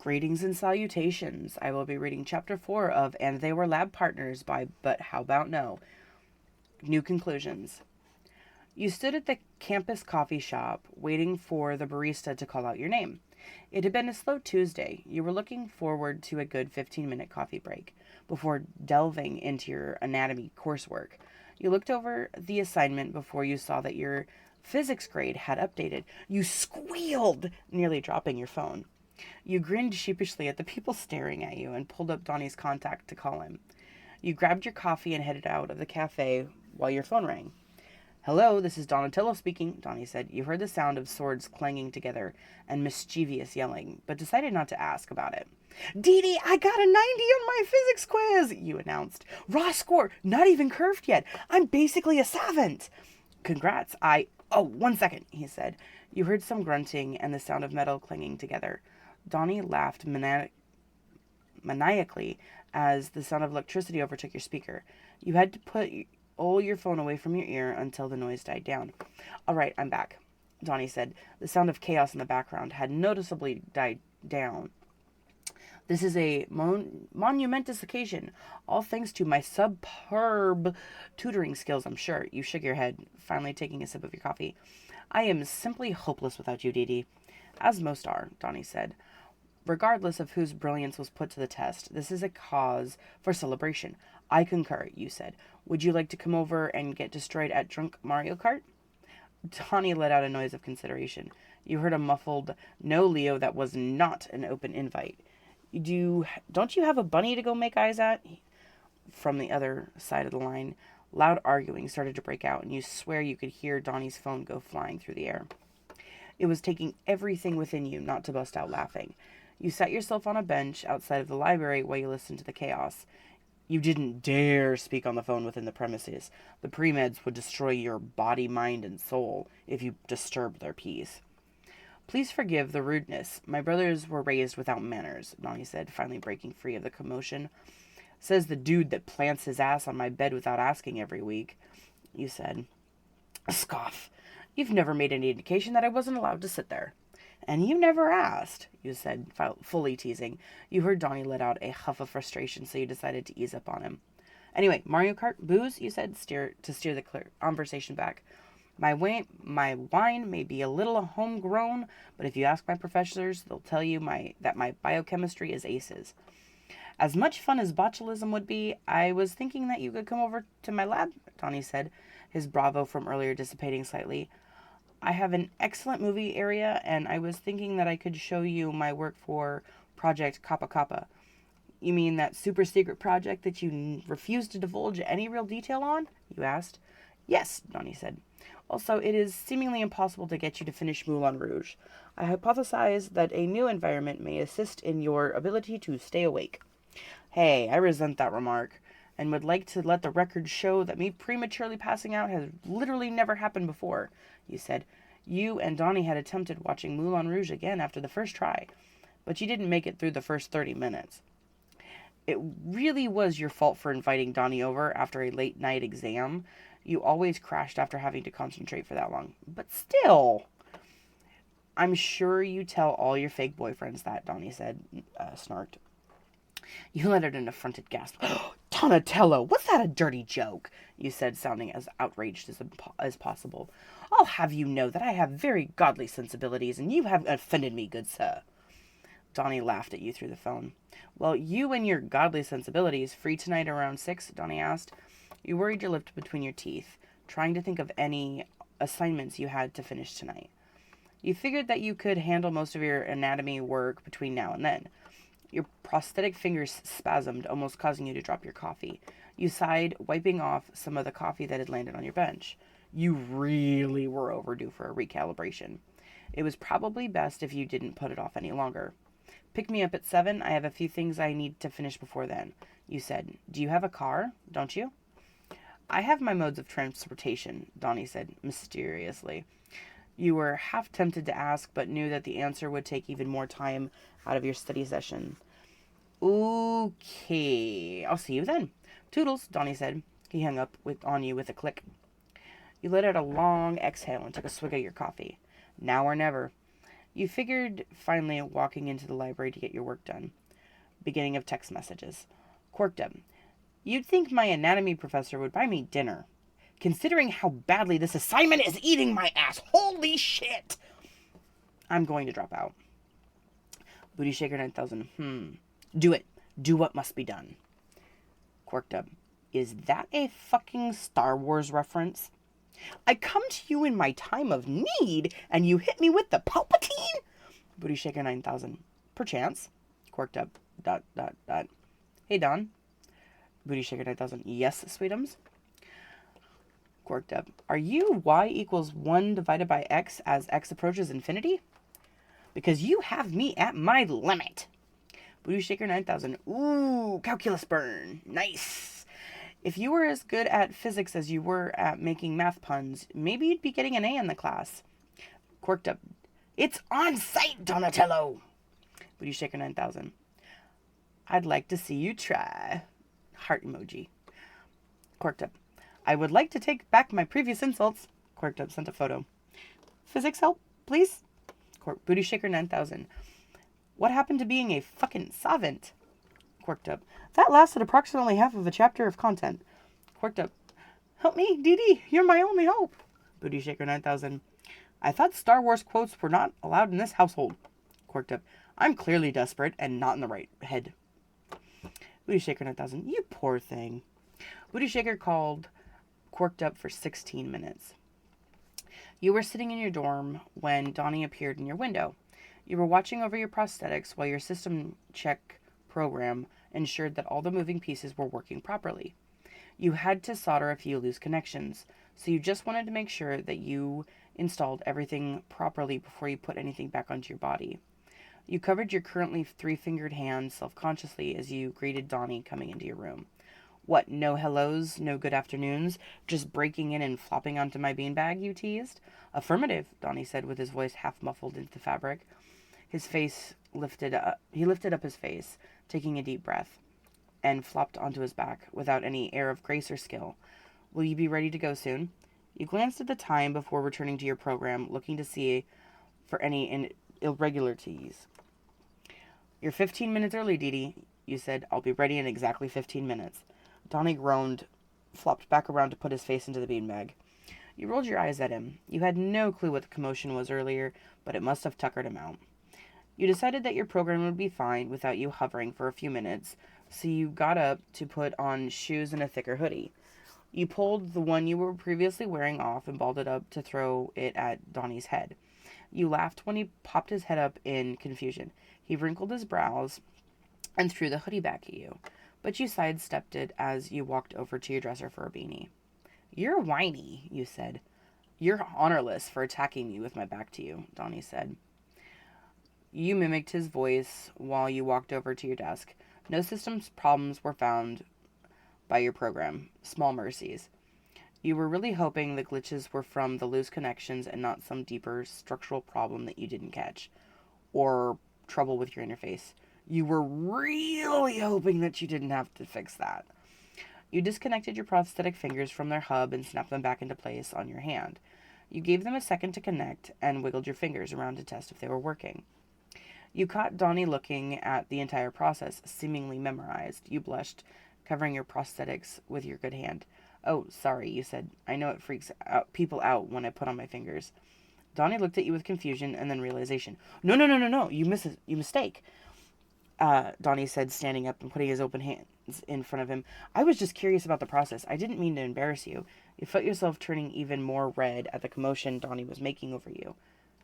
Greetings and salutations. I will be reading Chapter 4 of And They Were Lab Partners by But How About No? New Conclusions. You stood at the campus coffee shop, waiting for the barista to call out your name. It had been a slow Tuesday. You were looking forward to a good 15-minute coffee break before delving into your anatomy coursework. You looked over the assignment before you saw that your physics grade had updated. You squealed, nearly dropping your phone. You grinned sheepishly at the people staring at you and pulled up Donnie's contact to call him. You grabbed your coffee and headed out of the cafe while your phone rang. "Hello, this is Donatello speaking," Donnie said. You heard the sound of swords clanging together and mischievous yelling, but decided not to ask about it. "Dee Dee, I got a 90 on my physics quiz," you announced. "Raw score, not even curved yet. I'm basically a savant." "Congrats, Oh, 1 second," he said. You heard some grunting and the sound of metal clanging together. Donnie laughed maniacally as the sound of electricity overtook your speaker. You had to pull your phone away from your ear until the noise died down. "All right, I'm back," Donnie said. The sound of chaos in the background had noticeably died down. "This is a monumentous occasion, all thanks to my superb tutoring skills, I'm sure." You shook your head, finally taking a sip of your coffee. "I am simply hopeless without you, Dee Dee." "As most are," Donnie said. "Regardless of whose brilliance was put to the test, this is a cause for celebration." "I concur," you said. "Would you like to come over and get destroyed at Drunk Mario Kart?" Donnie let out a noise of consideration. You heard a muffled, "No, Leo, that was not an open invite." Don't you have a bunny to go make eyes at?" From the other side of the line, loud arguing started to break out, and you swear you could hear Donnie's phone go flying through the air. It was taking everything within you not to bust out laughing. You sat yourself on a bench outside of the library while you listened to the chaos. You didn't dare speak on the phone within the premises. The pre-meds would destroy your body, mind, and soul if you disturbed their peace. "Please forgive the rudeness. My brothers were raised without manners," Donnie said, finally breaking free of the commotion. "Says the dude that plants his ass on my bed without asking every week," you said. "Scoff. You've never made any indication that I wasn't allowed to sit there." "And you never asked," you said, fully teasing. You heard Donnie let out a huff of frustration, so you decided to ease up on him. "Anyway, Mario Kart, booze," you said, to steer the conversation back. My wine may be a little homegrown, but if you ask my professors, they'll tell you that my biochemistry is aces." "As much fun as botulism would be, I was thinking that you could come over to my lab," Donnie said, his bravo from earlier dissipating slightly. "I have an excellent movie area, and I was thinking that I could show you my work for Project Kappa Kappa." "You mean that super secret project that you refuse to divulge any real detail on?" you asked. "Yes," Donnie said. "Also, it is seemingly impossible to get you to finish Moulin Rouge. I hypothesize that a new environment may assist in your ability to stay awake." "Hey, I resent that remark, and would like to let the record show that me prematurely passing out has literally never happened before," you said. "You and Donnie had attempted watching Moulin Rouge again after the first try, but you didn't make it through the first 30 minutes. It really was your fault for inviting Donnie over after a late night exam. You always crashed after having to concentrate for that long. But still." "I'm sure you tell all your fake boyfriends that," Donnie said, snarked. You let out an affronted gasp. "Donatello, was that a dirty joke?" you said, sounding as outraged as possible. "I'll have you know that I have very godly sensibilities, and you have offended me, good sir." Donnie laughed at you through the phone. "Well, you and your godly sensibilities, free tonight around 6, Donnie asked. You worried your lip between your teeth, trying to think of any assignments you had to finish tonight. You figured that you could handle most of your anatomy work between now and then. Your prosthetic fingers spasmed, almost causing you to drop your coffee. You sighed, wiping off some of the coffee that had landed on your bench. You really were overdue for a recalibration. It was probably best if you didn't put it off any longer. "Pick me up at 7. I have a few things I need to finish before then," you said. "Do you have a car, don't you?" "I have my modes of transportation," Donnie said mysteriously. You were half tempted to ask, but knew that the answer would take even more time out of your study session. "Okay, I'll see you then. Toodles," Donnie said. He hung up on you with a click. You let out a long exhale and took a swig of your coffee. "Now or never." You figured finally walking into the library to get your work done. Beginning of text messages. Quirked up. You'd think my anatomy professor would buy me dinner. Considering how badly this assignment is eating my ass. Holy shit! I'm going to drop out. Booty Shaker 9000. Do it. Do what must be done. Quirked up. Is that a fucking Star Wars reference? I come to you in my time of need, and you hit me with the Palpatine? Booty Shaker 9000. Perchance. Quirked up. ... Hey, Don. Booty Shaker 9000. Yes, sweetums. Quirked up. Are you y equals 1 divided by x as x approaches infinity? Because you have me at my limit. Booty Shaker 9000. Ooh, calculus burn. Nice. If you were as good at physics as you were at making math puns, maybe you'd be getting an A in the class. Quirked up. It's on site, Donatello. Booty Shaker 9000. I'd like to see you try. Heart emoji. Quirked up. I would like to take back my previous insults. Quirked up sent a photo. Physics help, please? Booty Shaker 9000. What happened to being a fucking savant? Quirked up. That lasted approximately half of a chapter of content. Quirked up. Help me, Dee Dee. You're my only hope. Booty Shaker 9000. I thought Star Wars quotes were not allowed in this household. Quirked up. I'm clearly desperate and not in the right head. Booty Shaker 9000. You poor thing. Booty Shaker called Quirked up for 16 minutes. You were sitting in your dorm when Donnie appeared in your window. You were watching over your prosthetics while your system check program ensured that all the moving pieces were working properly. You had to solder a few loose connections, so you just wanted to make sure that you installed everything properly before you put anything back onto your body. You covered your currently 3-fingered hand self-consciously as you greeted Donnie coming into your room. What, no hellos, no good afternoons, just breaking in and flopping onto my beanbag, you teased? Affirmative, Donnie said with his voice half muffled into the fabric. His face lifted up. He lifted up his face, taking a deep breath, and flopped onto his back without any air of grace or skill. Will you be ready to go soon? You glanced at the time before returning to your program, looking to see for any irregularities. You're 15 minutes early, Dee Dee, you said. I'll be ready in exactly 15 minutes. Donnie groaned, flopped back around to put his face into the beanbag. You rolled your eyes at him. You had no clue what the commotion was earlier, but it must have tuckered him out. You decided that your program would be fine without you hovering for a few minutes, so you got up to put on shoes and a thicker hoodie. You pulled the one you were previously wearing off and balled it up to throw it at Donnie's head. You laughed when he popped his head up in confusion. He wrinkled his brows and threw the hoodie back at you, but you sidestepped it as you walked over to your dresser for a beanie. You're whiny, you said. You're honorless for attacking me with my back to you, Donnie said. You mimicked his voice while you walked over to your desk. No systems problems were found by your program. Small mercies. You were really hoping the glitches were from the loose connections and not some deeper structural problem that you didn't catch. Or trouble with your interface. You were really hoping that you didn't have to fix that. You disconnected your prosthetic fingers from their hub and snapped them back into place on your hand. You gave them a second to connect and wiggled your fingers around to test if they were working. You caught Donnie looking at the entire process, seemingly memorized. You blushed, covering your prosthetics with your good hand. Oh, sorry, you said. I know it freaks people out when I put on my fingers. Donnie looked at you with confusion and then realization. No. You mistake. Donnie said, standing up and putting his open hands in front of him. I was just curious about the process. I didn't mean to embarrass you. You felt yourself turning even more red at the commotion Donnie was making over you.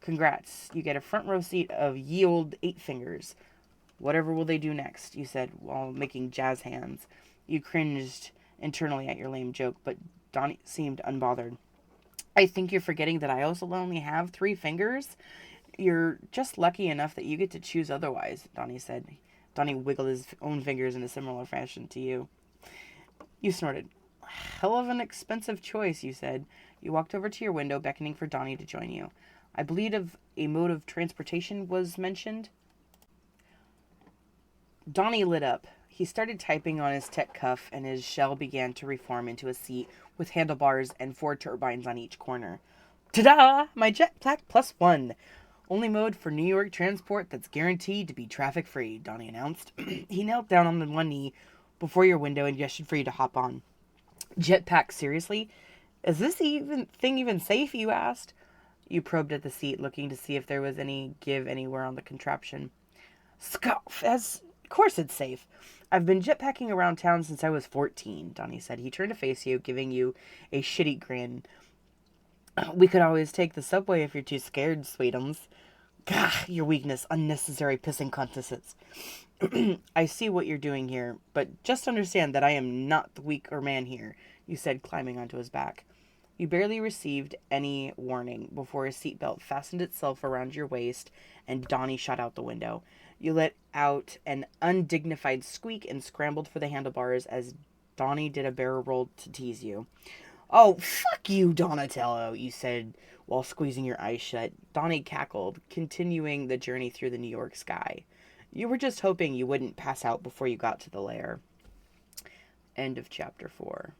Congrats. You get a front row seat of ye olde 8 fingers. Whatever will they do next, you said while making jazz hands. You cringed internally at your lame joke, but Donnie seemed unbothered. I think you're forgetting that I also only have 3 fingers. You're just lucky enough that you get to choose otherwise, Donnie said. Donnie wiggled his own fingers in a similar fashion to you. You snorted. Hell of an expensive choice, you said. You walked over to your window, beckoning for Donnie to join you. I believe a mode of transportation was mentioned. Donnie lit up. He started typing on his tech cuff, and his shell began to reform into a seat with handlebars and 4 turbines on each corner. Ta-da! My jetpack +1. Only mode for New York transport that's guaranteed to be traffic-free, Donnie announced. He knelt down on one knee before your window and gestured for you to hop on. Jetpack, seriously? Is this thing even safe, you asked? You probed at the seat, looking to see if there was any give anywhere on the contraption. Scoff, of course it's safe. I've been jetpacking around town since I was 14, Donnie said. He turned to face you, giving you a shitty grin. We could always take the subway if you're too scared, sweetums. Gah, your weakness, unnecessary pissing contests. I see what you're doing here, but just understand that I am not the weaker man here, you said, climbing onto his back. You barely received any warning before a seatbelt fastened itself around your waist and Donnie shot out the window. You let out an undignified squeak and scrambled for the handlebars as Donnie did a barrel roll to tease you. Oh, fuck you, Donatello, you said while squeezing your eyes shut. Donnie cackled, continuing the journey through the New York sky. You were just hoping you wouldn't pass out before you got to the lair. End of chapter 4.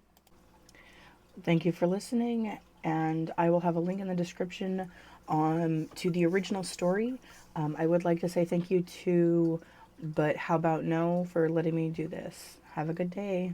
Thank you for listening, and I will have a link in the description to the original story. I would like to say thank you to buthowboutno for letting me do this. Have a good day.